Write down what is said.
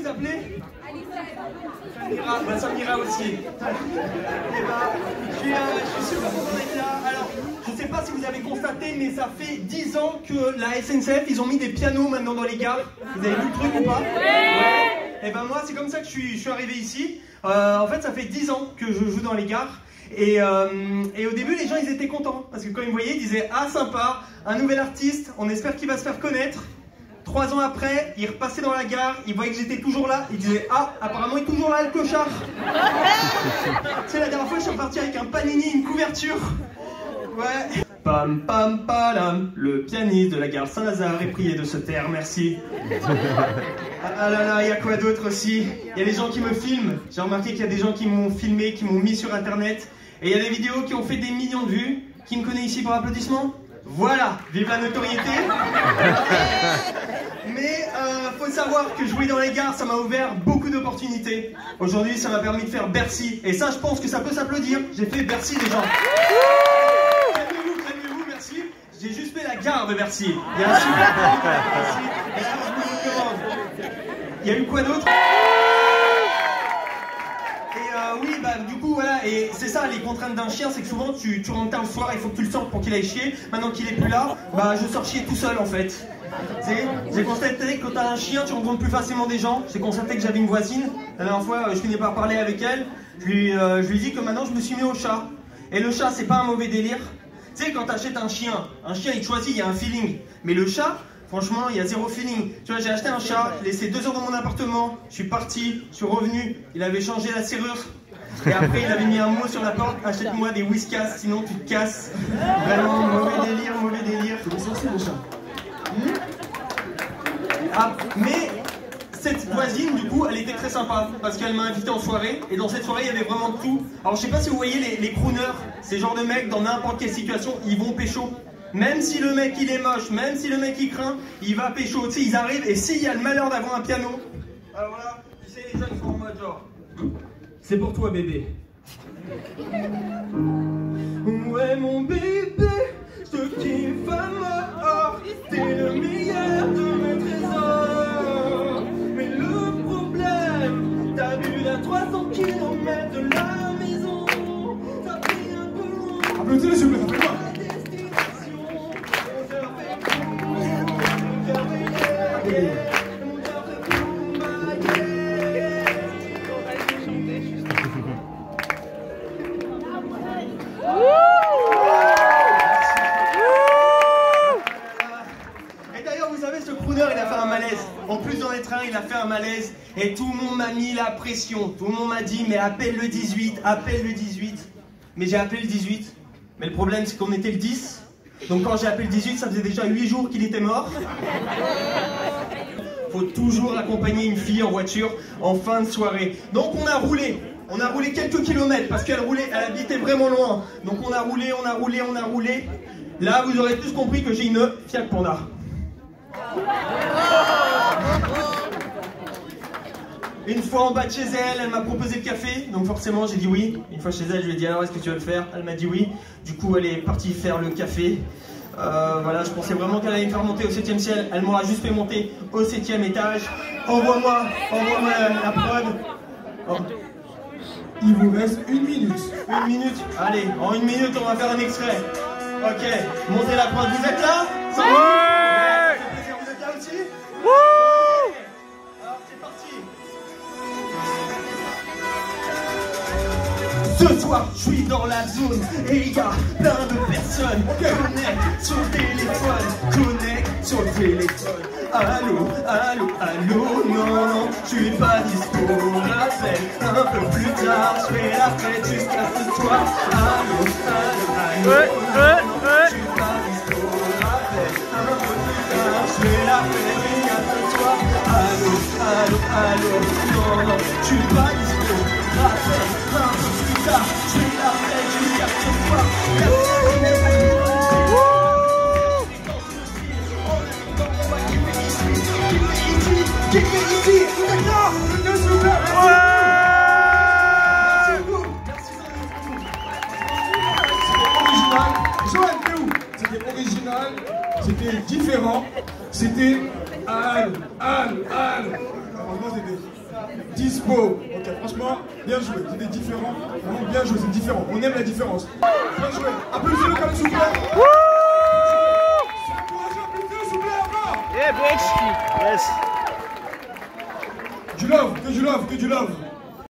vous appelez? Samira, bah Samira aussi. Et bah, je suis super content d'être là. Alors, je sais pas si vous avez constaté, mais ça fait 10 ans que la SNCF, ils ont mis des pianos maintenant dans les gares. Vous avez vu le truc ou pas? Ouais. Et ben moi, c'est comme ça que je suis arrivé ici. En fait, ça fait 10 ans que je joue dans les gares. Et au début, les gens, ils étaient contents. Parce que quand ils me voyaient, ils disaient « Ah, sympa, un nouvel artiste, on espère qu'il va se faire connaître ». 3 ans après, il repassait dans la gare, il voyait que j'étais toujours là, il disait « Ah, apparemment il est toujours là le clochard !» Tu sais, la dernière fois, je suis reparti avec un panini, une couverture. Ouais. Pam pam palam, le pianiste de la gare Saint-Lazare est prié de se taire, merci. Ah là là, il y a quoi d'autre aussi? Il y a des gens qui me filment. J'ai remarqué qu'il y a des gens qui m'ont filmé, qui m'ont mis sur internet. Et il y a des vidéos qui ont fait des millions de vues. Qui me connaît ici par applaudissement? Voilà, vive la notoriété. Mais faut savoir que jouer dans les gares, ça m'a ouvert beaucoup d'opportunités. Aujourd'hui, ça m'a permis de faire Bercy. Et ça, je pense que ça peut s'applaudir. J'ai fait Bercy, les gens. Calmez-vous, merci. J'ai juste fait la gare de Bercy. Il y a un super Bercy. Et là, je vous le recommande. Il y a eu quoi d'autre? Oui, bah du coup voilà, et c'est ça les contraintes d'un chien, c'est que souvent tu rentres tard le soir, il faut que tu le sortes pour qu'il aille chier. Maintenant qu'il est plus là, bah je sors chier tout seul en fait. J'ai constaté que quand t'as un chien, tu rencontres plus facilement des gens. J'ai constaté que j'avais une voisine, la dernière fois je finis par parler avec elle, je lui dis que maintenant je me suis mis au chat. Et le chat c'est pas un mauvais délire. Tu sais quand t'achètes un chien il te choisit, il y a un feeling. Mais le chat, franchement, il y a zéro feeling. Tu vois, j'ai acheté un chat, j'ai laissé 2 heures dans mon appartement, je suis parti, je suis revenu, il avait changé la serrure. Et après, il avait mis un mot sur la porte, achète-moi des whiskas, sinon tu te casses. Vraiment, mauvais délire, mauvais délire. C'est censé le chat. Ah, mais cette voisine, du coup, elle était très sympa, parce qu'elle m'a invité en soirée, et dans cette soirée, il y avait vraiment tout. Alors, je sais pas si vous voyez les crooners, ces genres de mecs, dans n'importe quelle situation, ils vont pécho. Même si le mec il est moche, même si le mec il craint, il va pécho. Tu sais, ils arrivent et s'il y a le malheur d'avoir un piano, alors là, tu sais, les gens ils sont en mode genre, c'est pour toi bébé. Ouais mon bébé, je te kiffe à mort, t'es le meilleur de mes trésors. Mais le problème, t'as bu à 300 km de la maison, t'as pris un peu loin. Applaudissez-le s'il vous plaît, ça fait quoi? Et d'ailleurs, vous savez, ce crooner, il a fait un malaise. En plus, dans les trains, il a fait un malaise. Et tout le monde m'a mis la pression. Tout le monde m'a dit, mais appelle le 18, appelle le 18. Mais j'ai appelé le 18. Mais le problème, c'est qu'on était le 10. Donc quand j'ai appelé le 18, ça faisait déjà 8 jours qu'il était mort. Faut toujours accompagner une fille en voiture en fin de soirée. Donc on a roulé quelques kilomètres parce qu'elle habitait vraiment loin. Donc on a roulé. Là, vous aurez tous compris que j'ai une Fiat Panda. Une fois en bas de chez elle, elle m'a proposé le café, donc forcément j'ai dit oui. Une fois chez elle, je lui ai dit alors est-ce que tu veux le faire? Elle m'a dit oui. Du coup, elle est partie faire le café. Voilà, je pensais vraiment qu'elle allait me faire monter au 7e ciel. Elle m'aura juste fait monter au 7e étage. Envoie-moi la preuve. Oh. Il vous reste 1 minute. 1 minute? Allez, en 1 minute, on va faire un extrait. Ok, montez la preuve. Vous êtes là? Ça va? Ouais. Ça fait plaisir, vous êtes là aussi? Ouais. Alors, c'est parti. Ce soir, je suis dans la zone et il y a plein de personnes. Connecte sur le téléphone, Allô, non, je suis pas dispo. Rappelle un peu plus tard, je fais la fête jusqu'à ce soir. Allô, non, je suis pas dispo. Rappelle un peu plus tard, je fais la fête jusqu'à ce soir. Allô, non, je suis pas dispo. Rappelle un peu plus tard, je fais la fête jusqu'à ce soir. Qui fait ici? Vous êtes là? S'il vous plaît. Merci beaucoup. C'était original. Joël, t'es où? C'était original, c'était différent, c'était Franchement, c'était Dispo. Ok, franchement, bien joué. C'était différent. Vraiment bien joué, c'est différent. On aime la différence. Bien joué. Applaudissez-le comme s'il vous plaît.